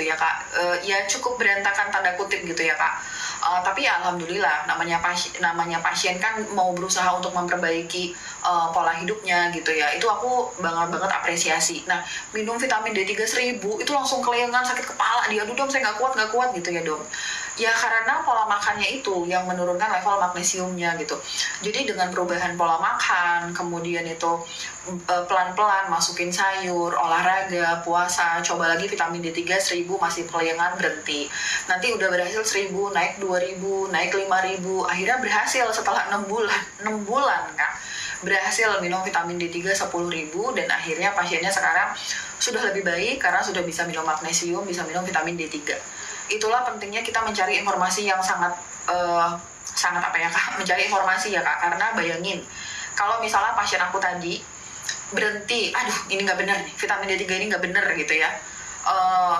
ya Kak. Ya cukup berantakan tanda kutip gitu ya Kak. Tapi ya alhamdulillah, namanya pasien kan mau berusaha untuk memperbaiki pola hidupnya gitu ya. Itu aku banget apresiasi. Nah, minum vitamin D3 1000 itu langsung kelengan, sakit kepala dia. Aduh dong, saya nggak kuat gitu ya dong. Ya karena pola makannya itu yang menurunkan level magnesiumnya gitu. Jadi dengan perubahan pola makan, kemudian itu pelan-pelan masukin sayur, olahraga, puasa, coba lagi vitamin D3 1000 masih kelengan, berhenti. Nanti udah berhasil 1000, naik 2000, naik 5000, akhirnya berhasil setelah 6 bulan Kak. Berhasil minum vitamin D3 10.000 dan akhirnya pasiennya sekarang sudah lebih baik karena sudah bisa minum magnesium, bisa minum vitamin D3. Itulah pentingnya kita mencari informasi yang sangat apa ya Kak, mencari informasi ya Kak, karena bayangin kalau misalnya pasien aku tadi berhenti, aduh ini nggak benar nih, vitamin D3 ini nggak benar gitu ya,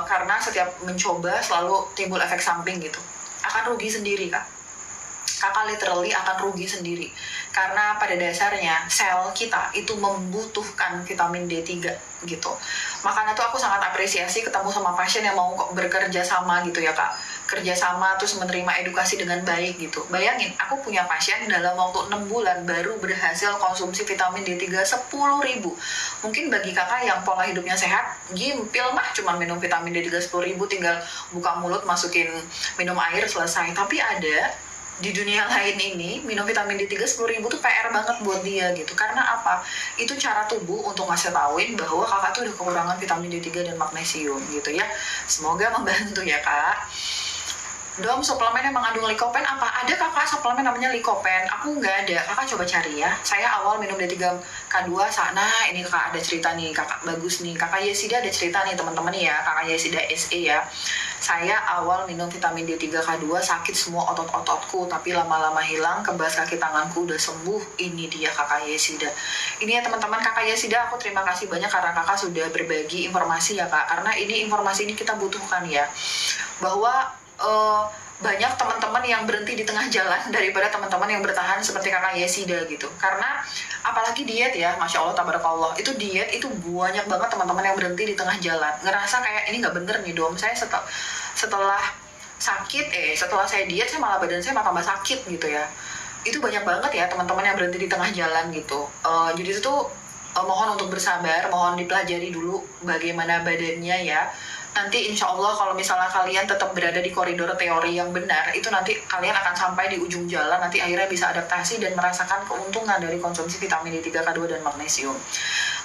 karena setiap mencoba selalu timbul efek samping gitu, akan rugi sendiri Kak. Kakak literally akan rugi sendiri karena pada dasarnya sel kita itu membutuhkan vitamin D3 gitu. Makanya tuh aku sangat apresiasi ketemu sama pasien yang mau bekerja sama gitu ya Kak, kerja sama terus menerima edukasi dengan baik gitu. Bayangin, aku punya pasien dalam waktu 6 bulan baru berhasil konsumsi vitamin D3 10.000. Mungkin bagi kakak yang pola hidupnya sehat, gimpil mah cuma minum vitamin D3 10.000, tinggal buka mulut masukin minum air selesai. Tapi ada di dunia lain ini, minum vitamin D3 10.000 tuh PR banget buat dia gitu. Karena apa? Itu cara tubuh untuk ngasih tauin bahwa kakak tuh udah kekurangan vitamin D3 dan magnesium gitu ya. Semoga membantu ya Kak. Dom, suplemen yang mengandung likopen apa? Ada kakak suplemen namanya likopen. Aku nggak ada. Kakak coba cari ya. Saya awal minum D3K2 sana. Ini kakak ada cerita nih. Kakak bagus nih. Kakak Yesida ada cerita nih teman-teman ya. Kakak Yesida SE ya. Saya awal minum vitamin D3K2 sakit semua otot-ototku. Tapi lama-lama hilang. Kebas kaki tanganku udah sembuh. Ini dia kakak Yesida. Ini ya teman-teman, kakak Yesida, aku terima kasih banyak karena kakak sudah berbagi informasi ya kak. Karena ini informasi ini kita butuhkan ya. Bahwa banyak teman-teman yang berhenti di tengah jalan daripada teman-teman yang bertahan seperti kakak Yesida gitu. Karena apalagi diet ya, Masya Allah, tabarakallah, itu diet itu banyak banget teman-teman yang berhenti di tengah jalan, ngerasa kayak ini nggak bener nih Dom, saya setelah sakit, setelah saya diet saya malah badan saya tambah sakit gitu ya. Itu banyak banget ya teman-teman yang berhenti di tengah jalan gitu. Jadi itu tuh mohon untuk bersabar, mohon dipelajari dulu bagaimana badannya ya. Nanti insya Allah kalau misalnya kalian tetap berada di koridor teori yang benar, itu nanti kalian akan sampai di ujung jalan, nanti akhirnya bisa adaptasi dan merasakan keuntungan dari konsumsi vitamin D3K2 dan magnesium.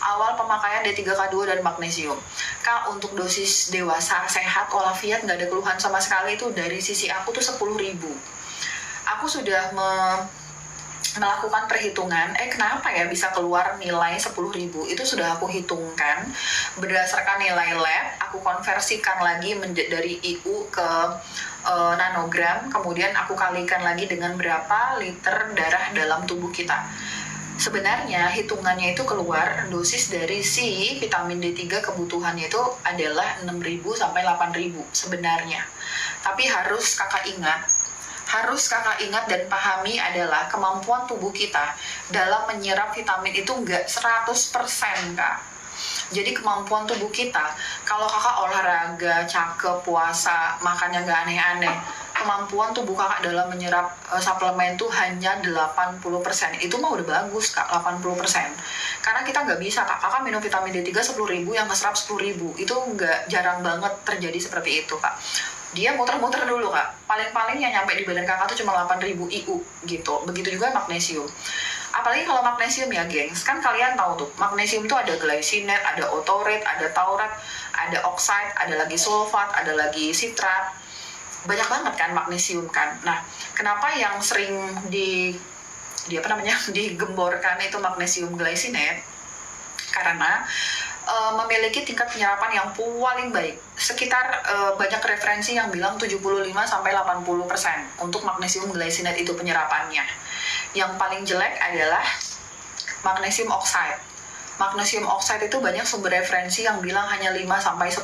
Awal pemakaian D3K2 dan magnesium. Kak, untuk dosis dewasa, sehat, walafiat, nggak ada keluhan sama sekali, itu dari sisi aku tuh 10.000. Aku sudah melakukan perhitungan, kenapa ya bisa keluar nilai 10.000, itu sudah aku hitungkan berdasarkan nilai lab, aku konversikan lagi dari IU ke nanogram, kemudian aku kalikan lagi dengan berapa liter darah dalam tubuh kita. Sebenarnya hitungannya itu keluar dosis dari si vitamin D3 kebutuhannya itu adalah 6.000 sampai 8.000 sebenarnya. Tapi harus kakak ingat dan pahami adalah kemampuan tubuh kita dalam menyerap vitamin itu nggak 100% Kak. Jadi kemampuan tubuh kita, kalau kakak olahraga, cakep, puasa, makannya nggak aneh-aneh, kemampuan tubuh kakak dalam menyerap suplemen itu hanya 80%. Itu mah udah bagus Kak, 80%. Karena kita nggak bisa Kak, kakak minum vitamin D3 10.000 yang keserap 10.000. Itu nggak, jarang banget terjadi seperti itu Kak. Dia muter-muter dulu Kak, paling-paling yang nyampe di badan kakak tuh cuma 8.000 IU gitu. Begitu juga magnesium. Apalagi kalau magnesium ya gengs, kan kalian tahu tuh, magnesium tuh ada glycinate, ada otorate, ada taurate, ada oxide, ada lagi sulfat, ada lagi sitrat. Banyak banget kan magnesium kan. Nah, kenapa yang sering digemborkan itu magnesium glycinate? Karena memiliki tingkat penyerapan yang paling baik. Sekitar banyak referensi yang bilang 75-80% untuk magnesium glycinate itu penyerapannya. Yang paling jelek adalah magnesium oxide. Magnesium oxide itu banyak sumber referensi yang bilang hanya 5-10%.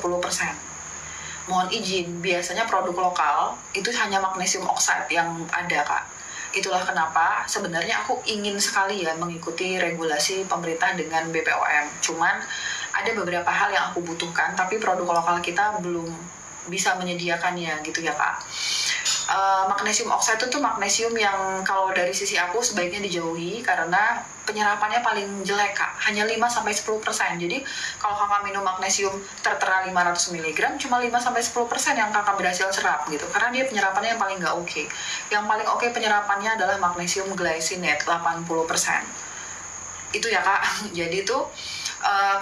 Mohon izin, biasanya produk lokal itu hanya magnesium oxide yang ada Kak. Itulah kenapa sebenarnya aku ingin sekali ya mengikuti regulasi pemerintah dengan BPOM. Cuman ada beberapa hal yang aku butuhkan, tapi produk lokal kita belum bisa menyediakannya gitu ya kak. Magnesium oxide itu tuh magnesium yang kalau dari sisi aku sebaiknya dijauhi karena penyerapannya paling jelek kak, hanya 5-10%. Jadi kalau kakak minum magnesium tertera 500 mg cuma 5-10% yang kakak berhasil serap gitu, karena dia penyerapannya yang paling nggak oke. Yang paling oke penyerapannya adalah magnesium glycinate 80%. Itu ya kak. Jadi tuh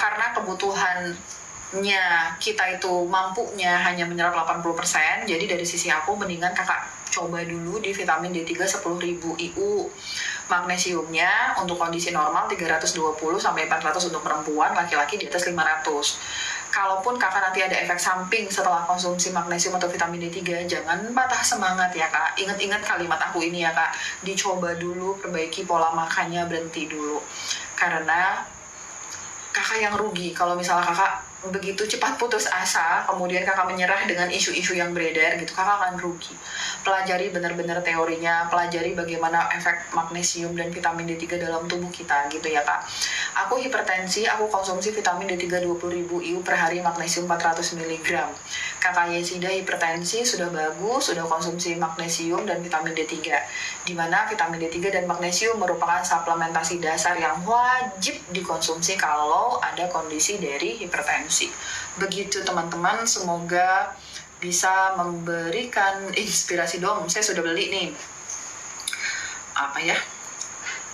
karena kebutuhannya kita itu mampunya hanya menyerap 80%, jadi dari sisi aku mendingan kakak coba dulu di vitamin D3 10.000 IU. Magnesiumnya untuk kondisi normal 320-400 untuk perempuan, laki-laki di atas 500. Kalaupun kakak nanti ada efek samping setelah konsumsi magnesium atau vitamin D3, jangan patah semangat ya kak. Ingat-ingat kalimat aku ini ya kak, dicoba dulu, perbaiki pola makannya, berhenti dulu. Karena kakak yang rugi kalau misalnya kakak begitu cepat putus asa, kemudian kakak menyerah dengan isu-isu yang beredar gitu, kakak akan rugi. Pelajari benar-benar teorinya, pelajari bagaimana efek magnesium dan vitamin D3 dalam tubuh kita gitu ya kak. Aku hipertensi, aku konsumsi vitamin D3 20.000 IU per hari, magnesium 400 mg. Kakak Yesida hipertensi, sudah bagus, sudah konsumsi magnesium dan vitamin D3. Dimana vitamin D3 dan magnesium merupakan suplementasi dasar yang wajib dikonsumsi kalau ada kondisi dari hipertensi. Begitu teman-teman, semoga bisa memberikan inspirasi. Dong, saya sudah beli nih. Apa ya?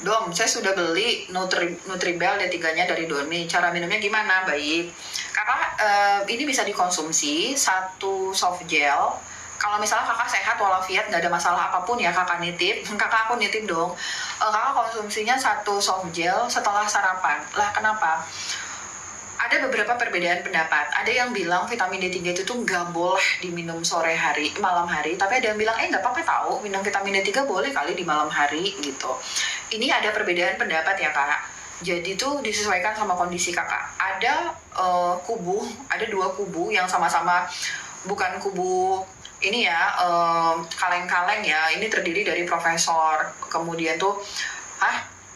Dong, saya sudah beli Nutribel D3-nya dari Doni. Cara minumnya gimana? Baik. Kakak, ini bisa dikonsumsi satu soft gel. Kalau misalnya kakak sehat walafiat, nggak ada masalah apapun ya kakak nitip. Kakak aku nitip dong. Kakak konsumsinya satu soft gel setelah sarapan. Lah kenapa? Ada beberapa perbedaan pendapat. Ada yang bilang vitamin D3 itu tuh nggak boleh diminum malam hari. Tapi ada yang bilang, nggak apa-apa tahu, minum vitamin D3 boleh kali di malam hari gitu. Ini ada perbedaan pendapat ya kak. Jadi tuh disesuaikan sama kondisi kakak. Ada ada dua kubu yang sama-sama, bukan kubu ini ya, kaleng-kaleng ya. Ini terdiri dari profesor. Kemudian tuh,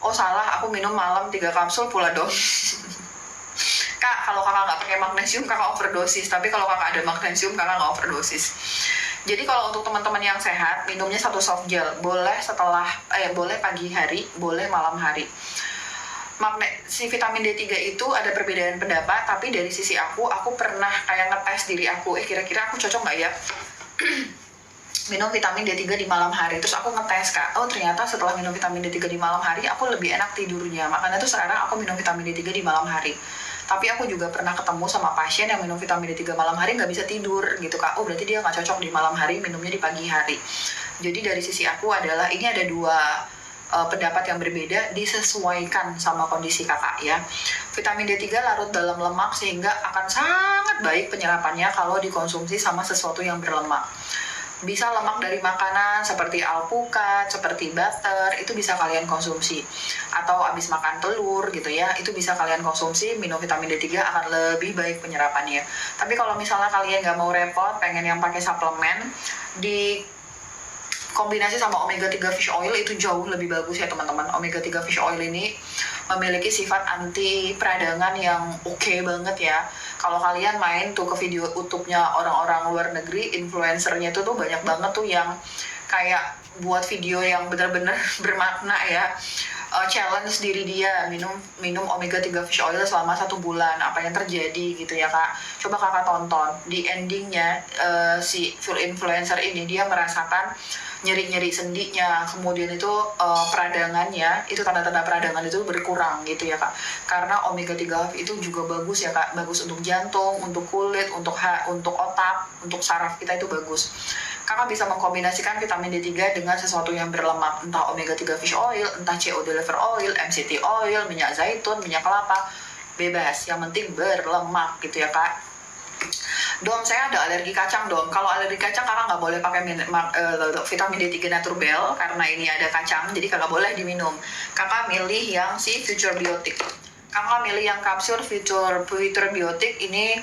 salah, aku minum malam 3 kapsul pula dong. Kak, kalau kakak nggak pakai magnesium, kakak overdosis. Tapi kalau kakak ada magnesium, kakak nggak overdosis. Jadi kalau untuk teman-teman yang sehat, minumnya satu soft gel. Boleh boleh pagi hari, boleh malam hari. Si vitamin D3 itu ada perbedaan pendapat, tapi dari sisi aku pernah kayak ngetes diri aku, kira-kira aku cocok nggak ya minum vitamin D3 di malam hari. Terus aku ngetes kak, ternyata setelah minum vitamin D3 di malam hari, aku lebih enak tidurnya. Makanya tuh sekarang aku minum vitamin D3 di malam hari. Tapi aku juga pernah ketemu sama pasien yang minum vitamin D3 malam hari nggak bisa tidur gitu kak. Berarti dia nggak cocok di malam hari, minumnya di pagi hari. Jadi dari sisi aku adalah, ini ada dua pendapat yang berbeda, disesuaikan sama kondisi kakak ya. Vitamin D3 larut dalam lemak sehingga akan sangat baik penyerapannya kalau dikonsumsi sama sesuatu yang berlemak. Bisa lemak dari makanan seperti alpukat, seperti butter, itu bisa kalian konsumsi. Atau abis makan telur gitu ya, itu bisa kalian konsumsi, minum vitamin D3 akan lebih baik penyerapannya. Tapi kalau misalnya kalian nggak mau repot, pengen yang pakai suplemen, di kombinasi sama omega 3 fish oil itu jauh lebih bagus ya teman-teman. Omega 3 fish oil ini memiliki sifat anti peradangan yang oke banget ya. Kalau kalian main tuh ke video YouTube-nya orang-orang luar negeri, influencernya tuh banyak banget tuh yang kayak buat video yang benar-benar bermakna ya. Challenge diri dia minum omega 3 fish oil selama 1 bulan, apa yang terjadi gitu ya kak. Coba kakak tonton di endingnya, si full influencer ini dia merasakan nyeri-nyeri sendinya, kemudian itu peradangannya, itu tanda-tanda peradangan itu berkurang gitu ya kak. Karena omega 3 itu juga bagus ya kak, bagus untuk jantung, untuk kulit, untuk otak, untuk saraf kita itu bagus. Kakak bisa mengkombinasikan vitamin D3 dengan sesuatu yang berlemak, entah omega 3 fish oil, entah COD liver oil, MCT oil, minyak zaitun, minyak kelapa, bebas, yang penting berlemak gitu ya kak. Dom, saya ada alergi kacang dom. Kalau alergi kacang kakak nggak boleh pakai vitamin D3 Naturbel karena ini ada kacang, jadi kakak boleh diminum. Kakak milih yang si Future Biotic. Kakak milih yang kapsul Future Biotic ini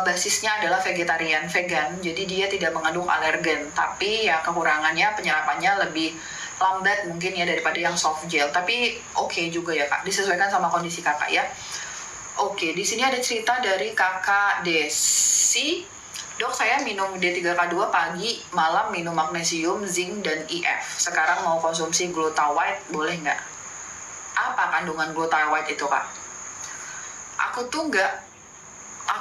basisnya adalah vegan, jadi dia tidak mengandung alergen. Tapi ya kekurangannya penyerapannya lebih lambat mungkin ya daripada yang soft gel. Tapi oke juga ya kak, disesuaikan sama kondisi kakak ya. Oke, di sini ada cerita dari kakak Desi. Dok, saya minum D3K2 pagi, malam minum magnesium, zinc, dan IF. Sekarang mau konsumsi glutathione, boleh nggak? Apa kandungan glutathione itu, Kak? Aku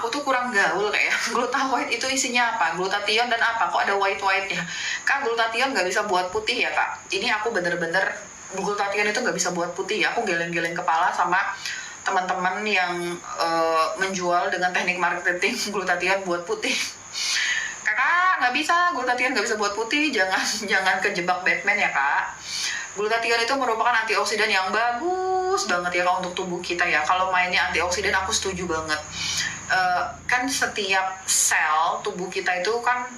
tuh kurang gaul kayak glutathione itu isinya apa? Glutathione dan apa? Kok ada white-white-nya? Kak, glutathione nggak bisa buat putih ya, Kak? Ini aku bener-bener, glutathione itu nggak bisa buat putih ya. Aku geleng-geleng kepala sama teman-teman yang menjual dengan teknik marketing glutathione buat putih. Kakak, nggak bisa, glutathione nggak bisa buat putih. Jangan kejebak Batman ya, Kak. Glutathione itu merupakan antioksidan yang bagus banget ya Kak untuk tubuh kita ya. Kalau mainnya antioksidan aku setuju banget. Kan setiap sel tubuh kita itu kan,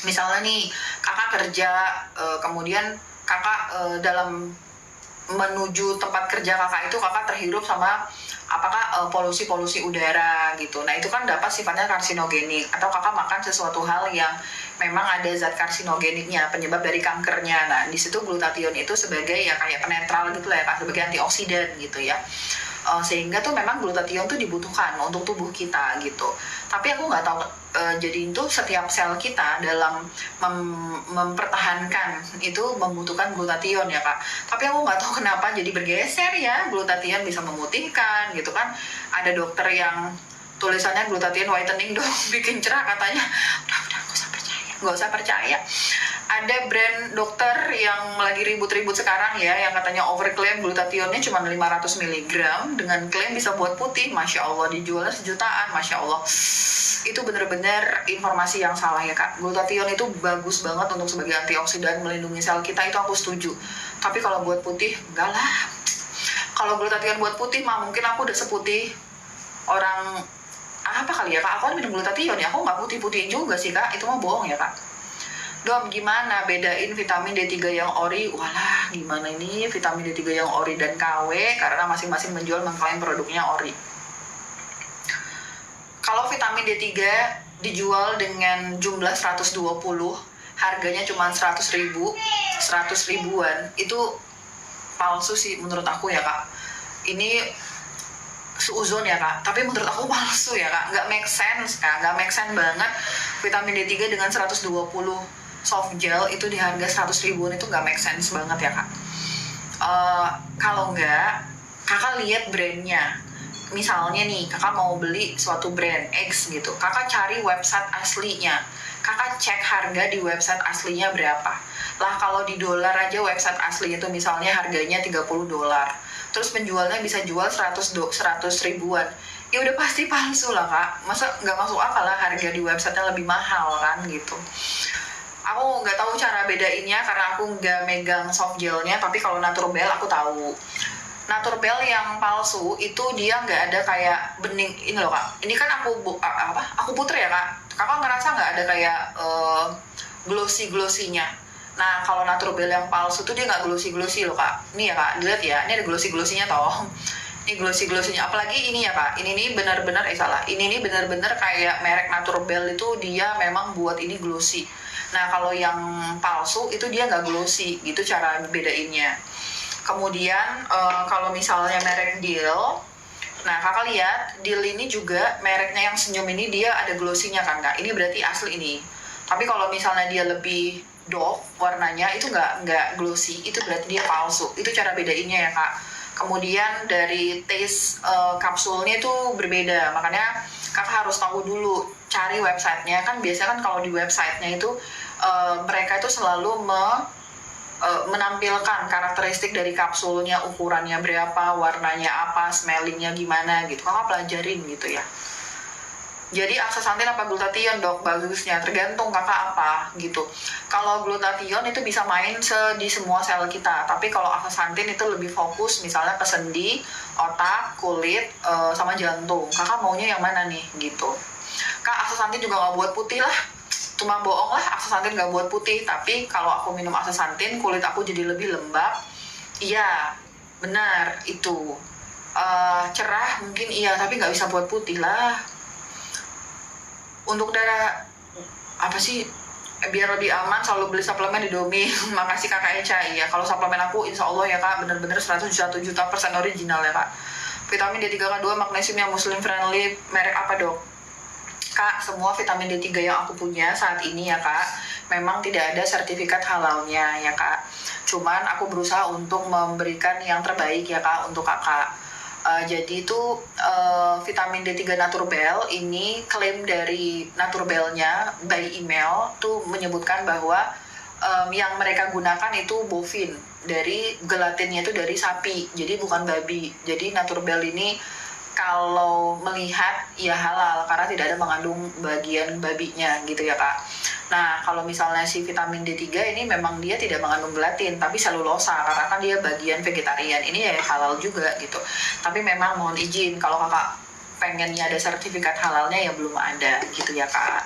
misalnya nih kakak kerja, kemudian kakak dalam menuju tempat kerja kakak itu kakak terhirup sama apakah polusi udara gitu. Nah itu kan dapat sifatnya karsinogenik, atau kakak makan sesuatu hal yang memang ada zat karsinogeniknya, penyebab dari kankernya. Nah di situ glutathione itu sebagai ya kayak penetral gitu lah ya Kak, sebagai antioksidan gitu ya. Sehingga tuh memang glutathione tuh dibutuhkan untuk tubuh kita gitu. Tapi aku nggak tahu, jadi itu setiap sel kita dalam mempertahankan itu membutuhkan glutathione ya Kak. Tapi aku nggak tahu kenapa jadi bergeser ya, glutathione bisa memutihkan gitu kan. Ada dokter yang tulisannya glutathione whitening dong, bikin cerah katanya. Udah nggak usah percaya. Ada brand dokter yang lagi ribut-ribut sekarang ya, yang katanya overklaim glutathione-nya cuma 500 mg dengan klaim bisa buat putih. Masya Allah, dijualnya sejutaan, Masya Allah. Itu bener-bener informasi yang salah ya Kak. Glutathione itu bagus banget untuk sebagai antioksidan, melindungi sel kita, itu aku setuju. Tapi kalau buat putih, enggak lah. Kalau glutathione buat putih mah mungkin aku udah seputih orang apa kali ya Kak. Aku kan minum glutathione ya, aku nggak putih-putih juga sih Kak. Itu mah bohong ya Kak. Dom, gimana bedain vitamin D3 yang ori? Walah, gimana ini vitamin D3 yang ori dan KW, karena masing-masing menjual mengklaim produknya ori. Kalau vitamin D3 dijual dengan jumlah 120, harganya cuma 100 ribuan, itu palsu sih menurut aku ya Kak. Ini suuzon ya Kak, tapi menurut aku palsu ya Kak, nggak make sense Kak, nggak make sense banget vitamin D3 dengan 120 soft gel itu di harga 100 ribuan, itu nggak make sense banget ya Kak. Kalau nggak, kakak lihat brandnya. Misalnya nih, kakak mau beli suatu brand X gitu, kakak cari website aslinya, kakak cek harga di website aslinya berapa. Lah kalau di dolar aja website asli itu misalnya harganya $30, terus penjualnya bisa jual 100 ribuan, ya udah pasti palsu lah Kak. Masa nggak masuk akal lah harga di websitenya lebih mahal kan gitu. Aku nggak tahu cara bedainnya karena aku nggak megang soft gelnya, tapi kalau Naturbell aku tahu. Naturbell yang palsu itu dia nggak ada kayak bening ini loh Kak. Ini kan aku puter ya Kak. Kakak ngerasa nggak ada kayak glossy-glossinya. Nah kalau Naturbell yang palsu tuh dia nggak glossy loh Kak. Ini ya Kak, dilihat ya, ini ada glossy-glossinya toh. Ini glossy-glossinya, apalagi ini ya Kak, ini benar-benar ini benar-benar kayak merek Naturbell itu dia memang buat ini glossy. Nah kalau yang palsu itu dia nggak glossy gitu cara bedainnya. Kemudian kalau misalnya merek Deal, nah kakak lihat Deal ini juga mereknya yang senyum ini dia ada glossy-nya kan Kak, ini berarti asli ini. Tapi kalau misalnya dia lebih doff warnanya itu nggak glossy, itu berarti dia palsu. Itu cara bedainnya ya Kak. Kemudian dari taste kapsulnya itu berbeda, makanya kakak harus tahu dulu, cari websitenya. Kan biasanya kan kalau di websitenya itu mereka itu selalu menampilkan karakteristik dari kapsulnya, ukurannya berapa, warnanya apa, smellingnya gimana gitu. Kakak pelajarin gitu ya. Jadi astaxanthin apa glutathione dok bagusnya? Tergantung kakak apa gitu. Kalau glutathione itu bisa main di semua sel kita, tapi kalau astaxanthin itu lebih fokus misalnya ke sendi, otak, kulit, sama jantung. Kakak maunya yang mana nih gitu? Kak, astaxanthin juga nggak buat putih lah, cuma bohong lah, astaxanthin nggak buat putih. Tapi kalau aku minum astaxanthin kulit aku jadi lebih lembab. Iya benar itu. Cerah mungkin iya, tapi nggak bisa buat putih lah. Untuk darah apa sih, biar lebih aman selalu beli suplemen di Domi. Makasih Kakak Eca. Iya, kalau suplemen aku insya Allah ya Kak bener-bener 101 juta persen original ya Kak. Vitamin D3K2 magnesium yang muslim friendly, merek apa dok? Kak, semua vitamin D3 yang aku punya saat ini ya Kak, memang tidak ada sertifikat halalnya ya Kak. Cuman aku berusaha untuk memberikan yang terbaik ya Kak untuk Kakak. Jadi itu vitamin D3 Naturbell ini klaim dari Naturbellnya by email tuh menyebutkan bahwa yang mereka gunakan itu bovin, dari gelatinnya itu dari sapi, jadi bukan babi. Jadi Naturbell ini kalau melihat ya halal karena tidak ada mengandung bagian babinya gitu ya Kak. Nah kalau misalnya si vitamin D3 ini memang dia tidak mengandung gelatin tapi selulosa karena kan dia bagian vegetarian, ini ya halal juga gitu. Tapi memang mohon izin kalau Kakak pengennya ada sertifikat halalnya ya belum ada gitu ya Kak.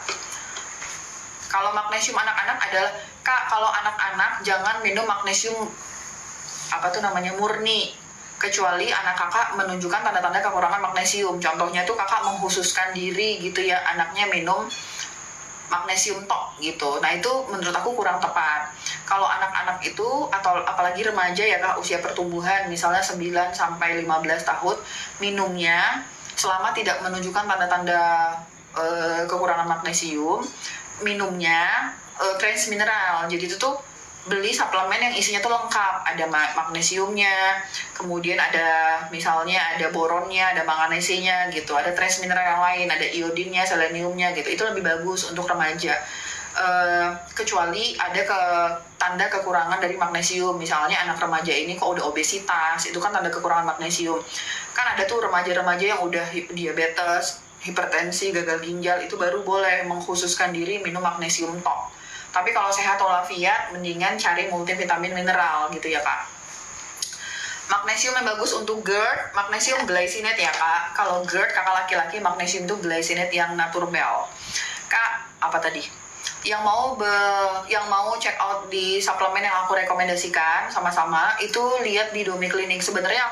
Kalau magnesium anak-anak adalah Kak, kalau anak-anak jangan minum magnesium murni, kecuali anak kakak menunjukkan tanda-tanda kekurangan magnesium. Contohnya tuh kakak mengkhususkan diri gitu ya, anaknya minum magnesium tok gitu. Nah itu menurut aku kurang tepat. Kalau anak-anak itu atau apalagi remaja ya Kak, usia pertumbuhan misalnya 9 sampai 15 tahun, minumnya selama tidak menunjukkan tanda-tanda kekurangan magnesium, minumnya Trans Mineral. Jadi itu tuh beli suplemen yang isinya tuh lengkap, ada magnesiumnya, kemudian ada misalnya ada boronnya, ada manganesinya gitu, ada trace mineral yang lain, ada iodinnya, seleniumnya gitu. Itu lebih bagus untuk remaja. Kecuali ada tanda kekurangan dari magnesium, misalnya anak remaja ini kok udah obesitas, itu kan tanda kekurangan magnesium. Kan ada tuh remaja-remaja yang udah diabetes, hipertensi, gagal ginjal, itu baru boleh mengkhususkan diri minum magnesium tok. Tapi kalau sehat walafiat, mendingan cari multivitamin mineral gitu ya Kak. Magnesium yang bagus untuk GERD, magnesium glycinate ya Kak. Kalau GERD kakak laki-laki, magnesium itu glycinate yang Naturbell. Kak, apa tadi? Yang mau check out di suplemen yang aku rekomendasikan sama-sama itu lihat di Domi Clinic. Sebenarnya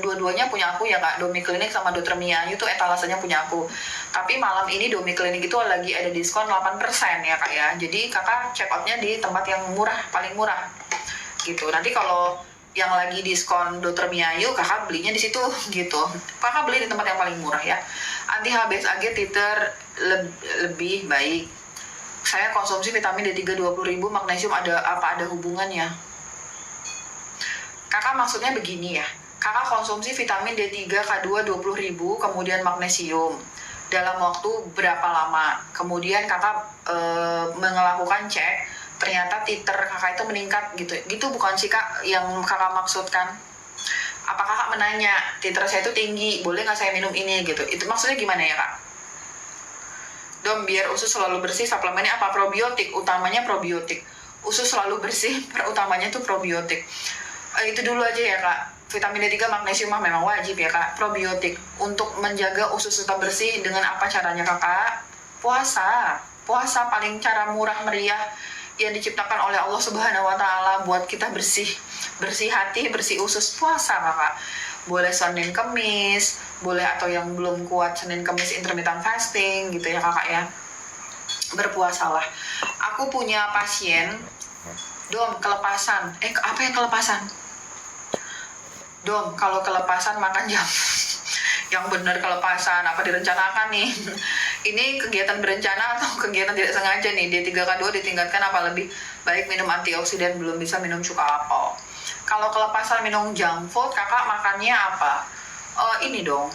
dua-duanya punya aku ya Kak. Domi Clinic sama Dr. Mia itu etalasenya punya aku. Tapi malam ini Domi Clinic itu lagi ada diskon 8% ya Kak ya. Jadi kakak check outnya di tempat yang murah, paling murah gitu. Nanti kalau yang lagi diskon Dr. Miayu kakak belinya di situ gitu. Kakak beli di tempat yang paling murah ya. Anti HBsAg titer lebih baik. Saya konsumsi vitamin D3 20.000, magnesium ada hubungannya? Kakak maksudnya begini ya. Kakak konsumsi vitamin D3 K2 20.000 kemudian magnesium dalam waktu berapa lama? Kemudian kakak melakukan cek, ternyata titer kakak itu meningkat gitu. Gitu bukan sih Kak yang kakak maksudkan? Apa kakak menanya, titer saya itu tinggi, boleh nggak saya minum ini gitu? Itu maksudnya gimana ya Kak? Dom, biar usus selalu bersih, suplemennya apa? Probiotik, utamanya probiotik. Usus selalu bersih, utamanya tuh probiotik. Itu dulu aja ya Kak. Vitamin D3 magnesium memang wajib ya Kak. Probiotik untuk menjaga usus tetap bersih. Dengan apa caranya Kakak? Puasa. Puasa paling cara murah meriah yang diciptakan oleh Allah Subhanahu wa taala buat kita bersih. Bersih hati, bersih usus. Puasa Kakak. Boleh Senin Kemis, boleh atau yang belum kuat Senin Kemis intermittent fasting gitu ya Kakak ya. Berpuasalah. Aku punya pasien, Dom, kelepasan. Apa yang kelepasan? Dom, kalau kelepasan makan jam yang benar kelepasan, apa direncanakan nih? Ini kegiatan berencana atau kegiatan tidak sengaja nih? D3K2 ditingkatkan apa lebih baik minum antioksidan, belum bisa minum cuka apel. Kalau kelepasan minum junk food, kakak makannya apa? Ini dong,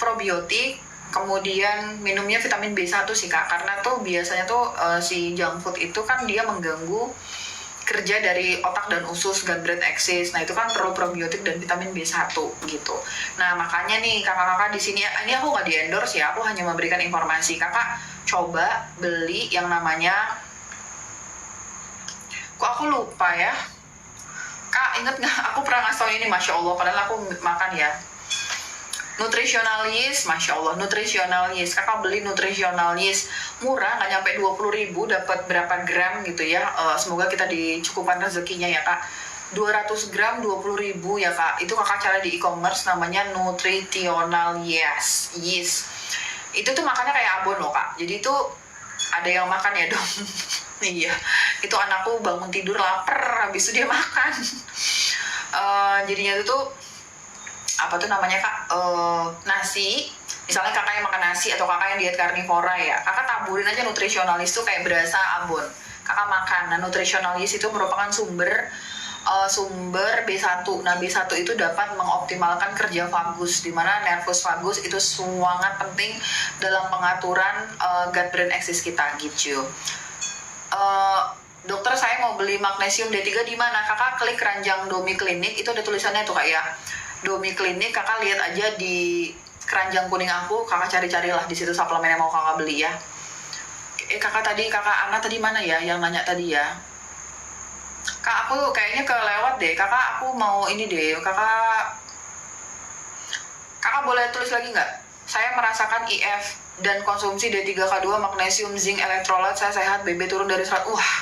probiotik, kemudian minumnya vitamin B1 sih Kak, karena tuh biasanya tuh si junk food itu kan dia mengganggu kerja dari otak dan usus, gut-brain axis. Nah itu kan perlu probiotik dan vitamin B1 gitu. Nah makanya nih kakak-kakak di sini, ini aku nggak di-endorse ya, aku hanya memberikan informasi. Kakak coba beli yang namanya, kok aku lupa ya. Kak, inget nggak? Aku pernah ngasih tau ini, Masya Allah. Padahal aku makan ya. Nutrisionalis, Masya Allah. Nutrisionalis. Kakak beli nutrisionalis. Murah, nggak nyampe 20.000. Dapat berapa gram gitu ya. Semoga kita dicukupkan rezekinya ya, Kak. 200 gram 20.000 ya, Kak. Itu kakak cari di e-commerce namanya Nutritionalis. Yes. Itu tuh makannya kayak abon loh, Kak. Jadi itu ada yang makan ya dong. Iya, itu anakku bangun tidur lapar, habis itu dia makan. Jadinya itu tuh apa tuh namanya Kak, nasi Misalnya kakak yang makan nasi atau kakak yang diet karnivora ya, kakak taburin aja nutrisionalis tuh kayak berasa abon. Kakak makan. Nah, nutrisionalis itu merupakan sumber B1. Nah, B1 itu dapat mengoptimalkan kerja vagus, di mana nervus vagus itu sangat penting dalam pengaturan gut brain axis kita gitu. Dokter, saya mau beli magnesium D3 di mana? Kakak klik keranjang Domi Klinik, itu ada tulisannya tuh Kak ya. Domi Klinik, kakak lihat aja di keranjang kuning aku, kakak cari-carilah di situ suplemen yang mau kakak beli ya. Kakak Ana tadi mana ya yang nanya tadi ya? Kak, aku kayaknya kelewat deh. Kakak, aku mau ini deh. Kakak boleh tulis lagi nggak? Saya merasakan IF dan konsumsi D3K2, magnesium, zinc, elektrolit, saya sehat, BB turun dari 100. Wah,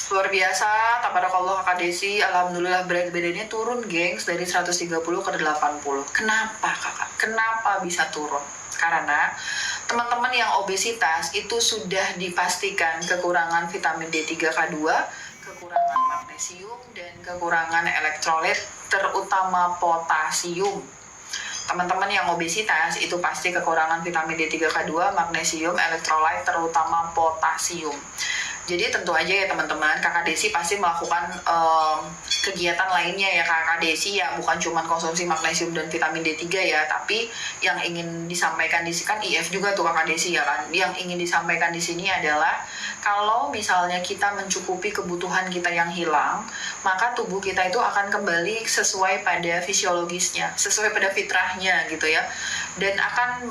luar biasa. Tabarakallah Kakak Desi. Alhamdulillah berat badannya turun, gengs, dari 130 ke 80. Kenapa Kakak? Kenapa bisa turun? Karena teman-teman yang obesitas itu sudah dipastikan kekurangan vitamin D3K2, kekurangan magnesium, dan kekurangan elektrolit, terutama potasium. Teman-teman yang obesitas itu pasti kekurangan vitamin D3K2, magnesium, elektrolit, terutama potasium. Jadi tentu aja ya teman-teman, Kakak Desi pasti melakukan kegiatan lainnya ya Kakak Desi ya, bukan cuma konsumsi magnesium dan vitamin D3 ya, tapi yang ingin disampaikan di sini kan IF juga tuh Kakak Desi ya kan. Yang ingin disampaikan di sini adalah kalau misalnya kita mencukupi kebutuhan kita yang hilang, maka tubuh kita itu akan kembali sesuai pada fisiologisnya, sesuai pada fitrahnya gitu ya, dan akan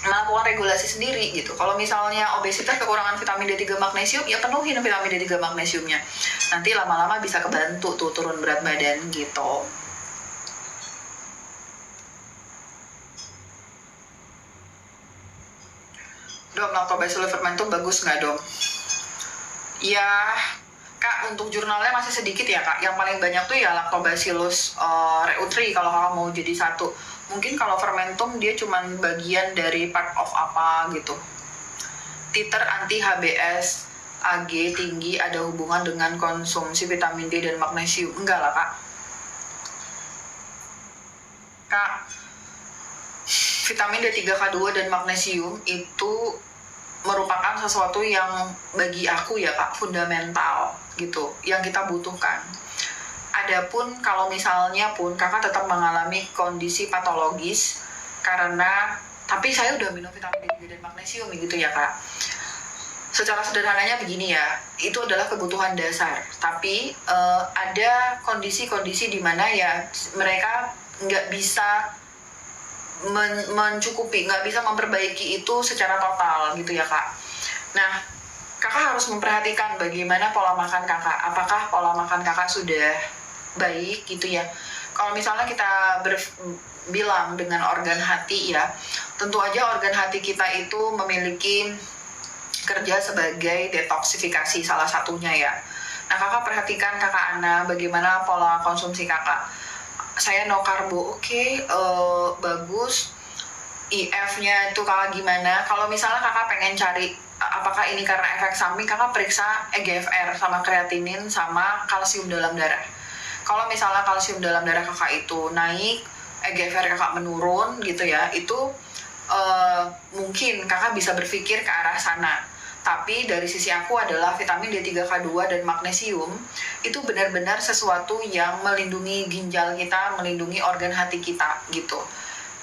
melakukan regulasi sendiri gitu. Kalau misalnya obesitas kekurangan vitamin D3 magnesium, ya penuhin vitamin D3 magnesiumnya. Nanti lama-lama bisa kebantu tuh turun berat badan gitu. Dom, lactobacillus fermentum bagus nggak dom? Ya, Kak, untuk jurnalnya masih sedikit ya Kak. Yang paling banyak tuh ya lactobacillus reuteri kalau kakak mau jadi satu. Mungkin kalau fermentum dia cuma bagian dari part of apa gitu. Titer anti HBS AG tinggi ada hubungan dengan konsumsi vitamin D dan magnesium. Enggak lah Kak. Kak, vitamin D3K2 dan magnesium itu merupakan sesuatu yang bagi aku ya Kak fundamental gitu, yang kita butuhkan. Adapun kalau misalnya pun kakak tetap mengalami kondisi patologis karena, tapi saya udah minum vitamin D3 dan magnesium gitu ya Kak. Secara sederhananya begini ya, itu adalah kebutuhan dasar. Tapi ada kondisi-kondisi di mana ya mereka nggak bisa mencukupi, nggak bisa memperbaiki itu secara total gitu ya Kak. Nah, kakak harus memperhatikan bagaimana pola makan kakak. Apakah pola makan kakak sudah baik gitu ya. Kalau misalnya kita bilang dengan organ hati ya, tentu aja organ hati kita itu memiliki kerja sebagai detoksifikasi salah satunya ya. Nah kakak perhatikan kakak Ana bagaimana pola konsumsi kakak. Saya no karbo, oke, bagus. IF-nya itu kakak gimana? Kalau misalnya kakak pengen cari apakah ini karena efek samping, kakak periksa EGFR sama kreatinin sama kalsium dalam darah. Kalau misalnya kalsium dalam darah kakak itu naik, EGFR kakak menurun gitu ya, itu mungkin kakak bisa berpikir ke arah sana. Tapi dari sisi aku adalah vitamin D3K2 dan magnesium itu benar-benar sesuatu yang melindungi ginjal kita, melindungi organ hati kita gitu.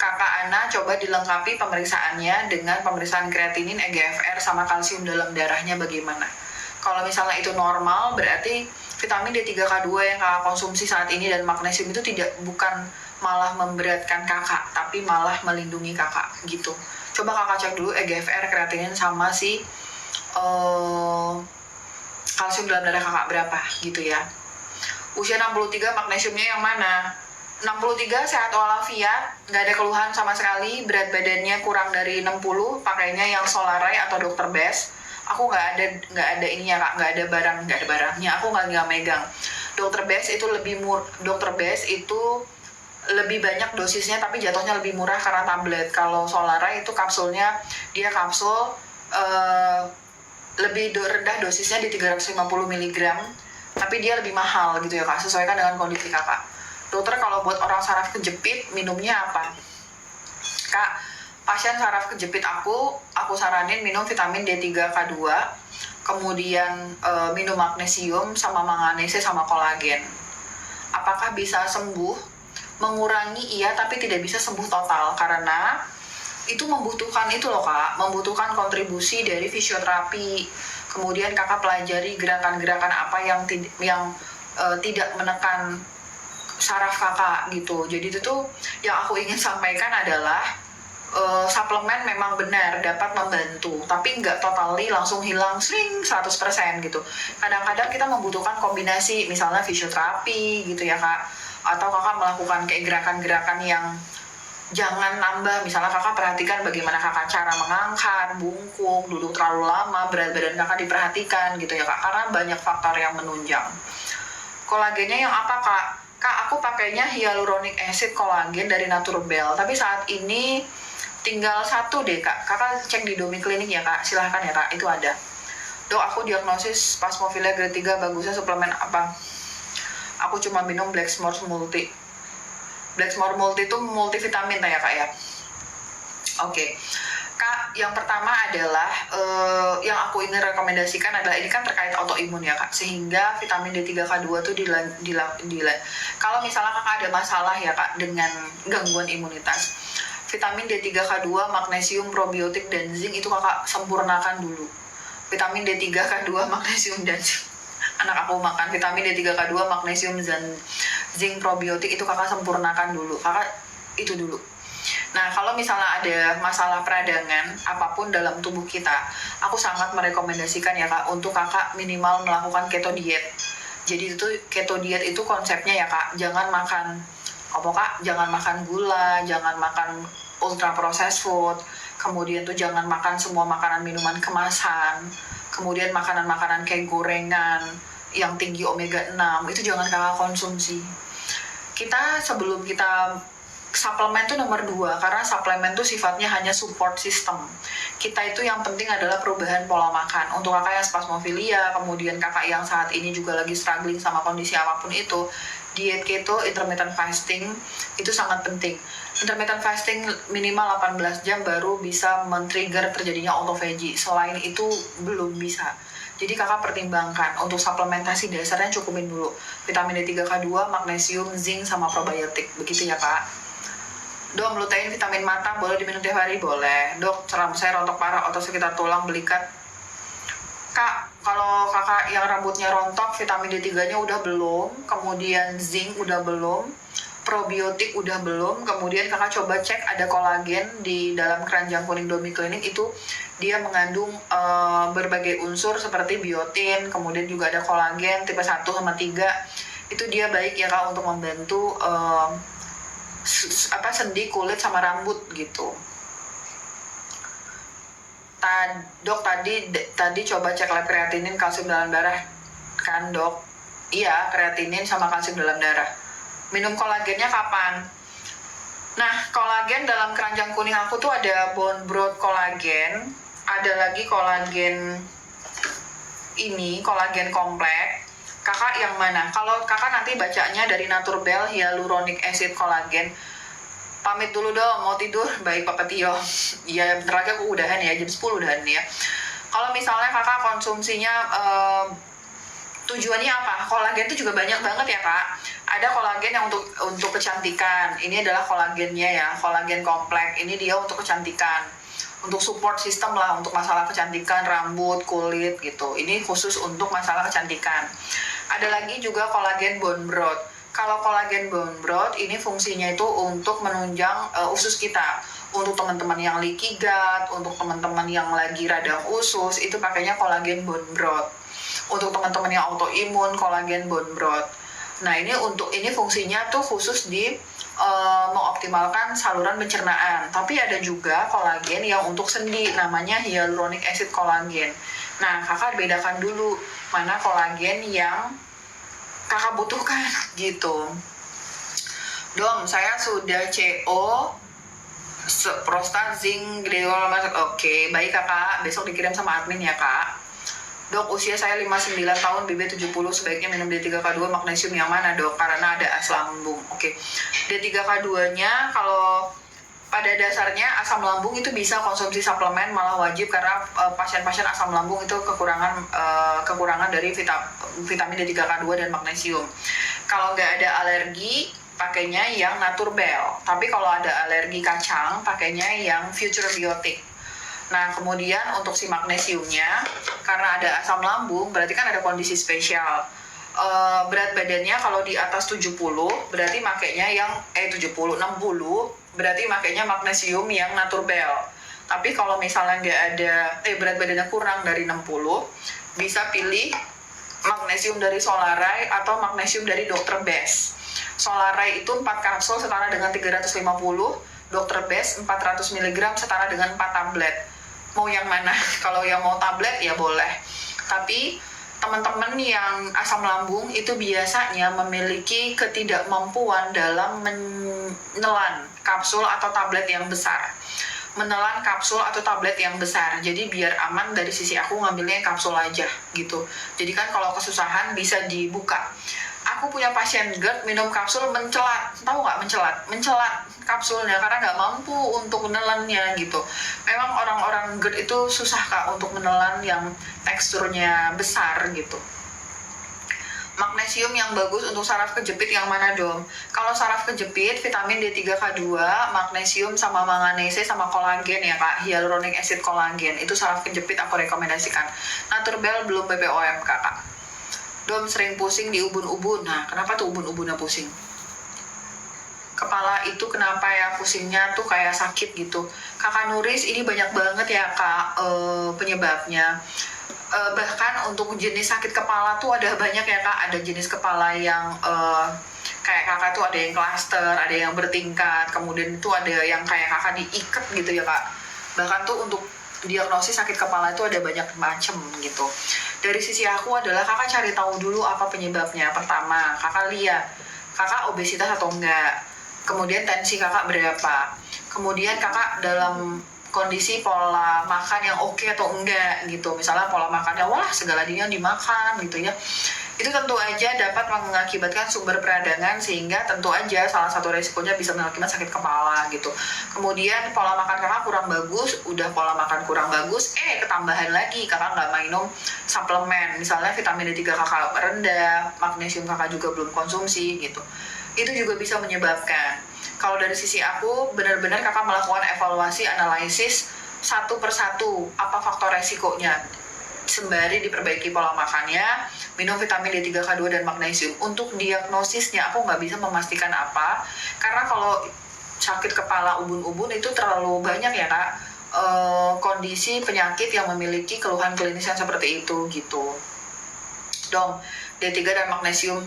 Kakak Ana coba dilengkapi pemeriksaannya dengan pemeriksaan kreatinin, EGFR, sama kalsium dalam darahnya bagaimana. Kalau misalnya itu normal, berarti vitamin D3K2 yang kakak konsumsi saat ini dan magnesium itu bukan malah memberatkan kakak, tapi malah melindungi kakak gitu. Coba kakak cek dulu EGFR, kreatinin, sama si kalsium dalam darah kakak berapa gitu ya. Usia 63, magnesiumnya yang mana? 63 sehat walafiat, nggak ada keluhan sama sekali, berat badannya kurang dari 60, pakainya yang Solaray atau Dr. Best. Aku nggak ada ininya Kak, nggak ada barangnya, aku nggak megang. Dr. Best itu Dr. Best itu lebih banyak dosisnya tapi jatuhnya lebih murah karena tablet. Kalau Solaray itu kapsulnya, dia kapsul lebih rendah dosisnya di 350 mg, tapi dia lebih mahal gitu ya Kak, sesuaikan dengan kondisi kakak. Dokter, kalau buat orang saraf kejepit minumnya apa? Kak, pasien saraf kejepit aku saranin minum vitamin D3K2, kemudian minum magnesium sama manganese sama kolagen. Apakah bisa sembuh? Mengurangi iya, tapi tidak bisa sembuh total karena itu membutuhkan itu loh Kak, membutuhkan kontribusi dari fisioterapi. Kemudian Kakak pelajari gerakan-gerakan apa yang tidak menekan saraf Kakak gitu. Jadi itu tuh yang aku ingin sampaikan adalah suplemen memang benar dapat membantu, tapi nggak totally langsung hilang sling 100% gitu. Kadang-kadang kita membutuhkan kombinasi, misalnya fisioterapi gitu ya Kak, atau Kakak melakukan kayak gerakan-gerakan yang jangan nambah. Misalnya Kakak perhatikan bagaimana Kakak cara mengangkat, bungkuk, duduk terlalu lama, berat badan Kakak diperhatikan gitu ya Kak, karena banyak faktor yang menunjang. Kolagennya yang apa Kak? Kak, aku pakainya hyaluronic acid kolagen dari Naturbell, tapi saat ini tinggal satu deh Kak. Kakak cek di Domi Klinik ya Kak, silahkan ya Kak, itu ada. Dok, aku diagnosis Spasmophilia grade 3, bagusnya suplemen apa? Aku cuma minum Blacksmore Multi. Blacksmore Multi itu multivitamin ya Kak ya. Oke. Kak, yang pertama adalah yang aku ingin rekomendasikan adalah ini kan terkait autoimun ya Kak, sehingga vitamin D3K2 tuh kalau misalnya Kakak ada masalah ya Kak dengan gangguan imunitas, vitamin D3K2, magnesium, probiotik, dan zinc itu Kakak sempurnakan dulu. Vitamin D3K2, magnesium, dan zinc. Anak aku makan vitamin D3K2, magnesium, dan zinc, probiotik itu Kakak sempurnakan dulu. Kakak itu dulu. Nah, kalau misalnya ada masalah peradangan apapun dalam tubuh kita, aku sangat merekomendasikan ya Kak untuk Kakak minimal melakukan keto diet. Jadi itu keto diet itu konsepnya ya Kak, jangan makan jangan makan gula, jangan makan ultra processed food, kemudian tuh jangan makan semua makanan minuman kemasan, kemudian makanan-makanan kayak gorengan yang tinggi omega 6 itu jangan Kakak konsumsi. Sebelum kita suplemen tuh nomor 2, karena suplemen tuh sifatnya hanya support system. Kita itu yang penting adalah perubahan pola makan. Untuk Kakak yang spasmophilia, kemudian Kakak yang saat ini juga lagi struggling sama kondisi apapun itu, diet keto, intermittent fasting itu sangat penting. Intermittent fasting minimal 18 jam baru bisa men-trigger terjadinya autophagy. Selain itu belum bisa. Jadi Kakak pertimbangkan untuk suplementasi dasarnya cukupin dulu vitamin D3K2, magnesium, zinc, sama probiotik. Begitu ya Kak. Dok, lutein vitamin mata boleh diminum tiap hari? Boleh. Dok, saya rontok parah, otot sekitar tulang, belikat. Kak, kalau Kakak yang rambutnya rontok, vitamin D3-nya udah belum, kemudian zinc udah belum, probiotik udah belum, kemudian Kakak coba cek ada kolagen di dalam keranjang kuning Domi Klinik, itu dia mengandung berbagai unsur seperti biotin, kemudian juga ada kolagen tipe 1 sama 3. Itu dia baik ya Kak untuk membantu sendi, kulit, sama rambut gitu. Dok, tadi coba cek lab kreatinin, kalsium dalam darah kan Dok? Iya, kreatinin sama kalsium dalam darah. Minum kolagennya kapan? Nah, kolagen dalam keranjang kuning aku tuh ada bone broth kolagen, ada lagi kolagen kompleks. Kakak yang mana? Kalau Kakak nanti bacanya dari Naturbell hyaluronic acid kolagen. Pamit dulu dong, mau tidur. Baik Papa Tio. Ya bentar lagi aku udahan ya, jam 10 udahan ya. Kalau misalnya Kakak konsumsinya tujuannya apa? Kolagen itu juga banyak banget ya Kak. Ada kolagen yang untuk kecantikan. Ini adalah kolagennya ya, kolagen kompleks. Ini dia untuk kecantikan, untuk support system lah, untuk masalah kecantikan rambut, kulit gitu. Ini khusus untuk masalah kecantikan. Ada lagi juga kolagen bone broth. Kalau kolagen bone broth ini fungsinya itu untuk menunjang usus kita. Untuk teman-teman yang leaky gut, untuk teman-teman yang lagi radang usus, itu pakainya kolagen bone broth. Untuk teman-teman yang autoimun, kolagen bone broth. Nah, ini fungsinya tuh khusus di mengoptimalkan saluran pencernaan. Tapi ada juga kolagen yang untuk sendi, namanya hyaluronic acid kolagen. Nah, Kakak bedakan dulu mana kolagen yang Kakak butuhkan gitu. Dong, saya sudah CO, prostat, zinc, gliol. Oke, baik Kakak, besok dikirim sama admin ya Kak. Dok, usia saya 59 tahun, BB 70, sebaiknya minum D3K2 magnesium yang mana Dok? Karena ada as lambung. Oke. D3K2-nya kalau pada dasarnya asam lambung itu bisa konsumsi suplemen, malah wajib, karena pasien-pasien asam lambung itu kekurangan dari vitamin D3K2 dan magnesium. Kalau nggak ada alergi, pakainya yang naturbel. Tapi kalau ada alergi kacang, pakainya yang future biotic. Nah, kemudian untuk si magnesiumnya, karena ada asam lambung, berarti kan ada kondisi spesial. Berat badannya kalau di atas 70, berarti makainya yang 60, berarti makainya magnesium yang naturbel. Tapi kalau misalnya nggak ada, berat badannya kurang dari 60, bisa pilih magnesium dari Solaray atau magnesium dari Dr. Best. Solaray itu 4 kapsul setara dengan 350, Dr. Best 400 mg setara dengan 4 tablet. Mau yang mana? Kalau yang mau tablet ya boleh. Tapi teman-teman yang asam lambung itu biasanya memiliki ketidakmampuan dalam menelan kapsul atau tablet yang besar. Menelan kapsul atau tablet yang besar. Jadi biar aman, dari sisi aku ngambilnya kapsul aja gitu. Jadi kan kalau kesusahan bisa dibuka. Aku punya pasien GERD minum kapsul mencelat. Tahu nggak mencelat? Mencelat kapsulnya karena nggak mampu untuk menelannya gitu. Memang orang-orang GERD itu susah Kak untuk menelan yang teksturnya besar gitu. Magnesium yang bagus untuk saraf kejepit yang mana dong? Kalau saraf kejepit, vitamin D3K2, magnesium sama manganese sama kolagen ya Kak, hyaluronic acid kolagen. Itu saraf kejepit aku rekomendasikan. Naturbel belum BPOM Kak. Dom sering pusing di ubun-ubun. Nah, kenapa tuh ubun-ubunnya pusing? Kepala itu kenapa ya pusingnya tuh kayak sakit gitu. Kakak Nuris, ini banyak banget ya Kak penyebabnya. Bahkan untuk jenis sakit kepala tuh ada banyak ya Kak. Ada jenis kepala yang kayak kakak tuh ada yang klaster, ada yang bertingkat, kemudian itu ada yang kayak kakak diikat gitu ya Kak. Bahkan tuh untuk diagnosis sakit kepala itu ada banyak macam gitu. Dari sisi aku adalah kakak cari tahu dulu apa penyebabnya. Pertama, kakak lihat kakak obesitas atau enggak, kemudian tensi kakak berapa, kemudian kakak dalam kondisi pola makan yang oke atau enggak gitu. Misalnya pola makannya wah segala yang dimakan gitu ya, itu tentu aja dapat mengakibatkan sumber peradangan, sehingga tentu aja salah satu resikonya bisa mengakibatkan sakit kepala gitu. Kemudian pola makan kakak kurang bagus, udah pola makan kurang bagus, ketambahan lagi kakak nggak minum suplemen, misalnya vitamin D3 kakak rendah, magnesium kakak juga belum konsumsi gitu. Itu juga bisa menyebabkan. Kalau dari sisi aku, benar-benar kakak melakukan evaluasi, analisis satu persatu apa faktor resikonya, sembari diperbaiki pola makannya, minum vitamin D3K2 dan magnesium. Untuk diagnosisnya aku nggak bisa memastikan apa, karena kalau sakit kepala ubun-ubun itu terlalu banyak ya Kak, kondisi penyakit yang memiliki keluhan klinis yang seperti itu gitu. Dom, D3 dan magnesium.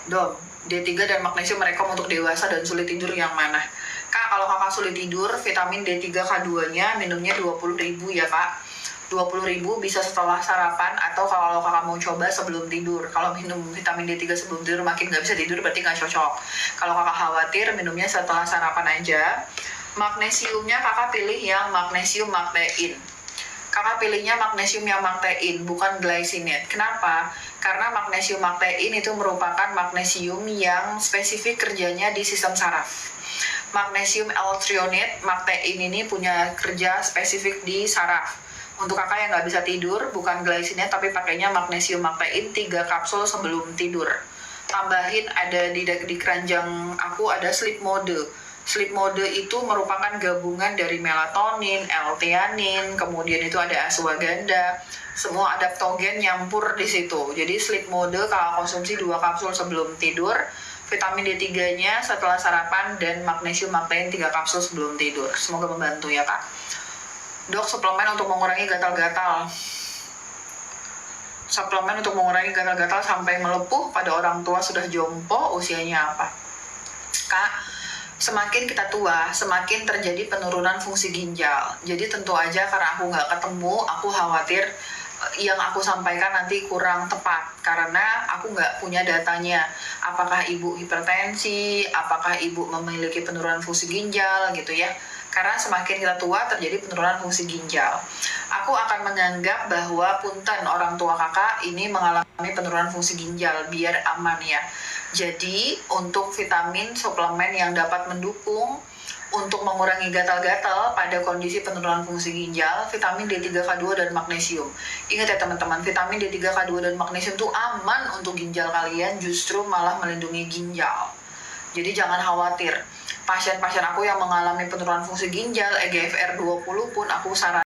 Dom, D3 dan magnesium merekom untuk dewasa dan sulit tidur yang mana? Kak, kalau kakak sulit tidur, vitamin D3K2-nya minumnya 20.000 ya Kak. 20.000 bisa setelah sarapan, atau kalau kakak mau coba sebelum tidur. Kalau minum vitamin D3 sebelum tidur makin nggak bisa tidur, berarti nggak cocok. Kalau kakak khawatir, minumnya setelah sarapan aja. Magnesiumnya kakak pilih yang magnesium maktein. Kakak pilihnya magnesium yang maktein, bukan glycinate. Kenapa? Karena magnesium maktein itu merupakan magnesium yang spesifik kerjanya di sistem saraf. Magnesium L-threonate, maktein ini punya kerja spesifik di saraf. Untuk kakak yang nggak bisa tidur, bukan glycinate tapi pakainya magnesium maktein 3 kapsul sebelum tidur. Tambahin ada di keranjang aku ada sleep mode. Sleep mode itu merupakan gabungan dari melatonin, L-theanine, kemudian itu ada ashwagandha, semua adaptogen nyampur di situ. Jadi sleep mode kalau konsumsi 2 kapsul sebelum tidur, vitamin D3-nya setelah sarapan, dan magnesium maktein 3 kapsul sebelum tidur. Semoga membantu ya Kak. Dok, suplemen untuk mengurangi gatal-gatal. Suplemen untuk mengurangi gatal-gatal sampai melepuh pada orang tua sudah jompo, usianya apa? Kak, semakin kita tua, semakin terjadi penurunan fungsi ginjal. Jadi tentu aja karena aku nggak ketemu, aku khawatir yang aku sampaikan nanti kurang tepat, karena aku nggak punya datanya. Apakah ibu hipertensi, apakah ibu memiliki penurunan fungsi ginjal gitu ya. Karena semakin kita tua terjadi penurunan fungsi ginjal. Aku akan menganggap bahwa punten orang tua kakak ini mengalami penurunan fungsi ginjal, biar aman ya. Jadi untuk vitamin suplemen yang dapat mendukung untuk mengurangi gatal-gatal pada kondisi penurunan fungsi ginjal, vitamin D3K2 dan magnesium. Ingat ya teman-teman, vitamin D3K2 dan magnesium itu aman untuk ginjal kalian, justru malah melindungi ginjal. Jadi jangan khawatir. Pasien-pasien aku yang mengalami penurunan fungsi ginjal, EGFR 20 pun aku sarankan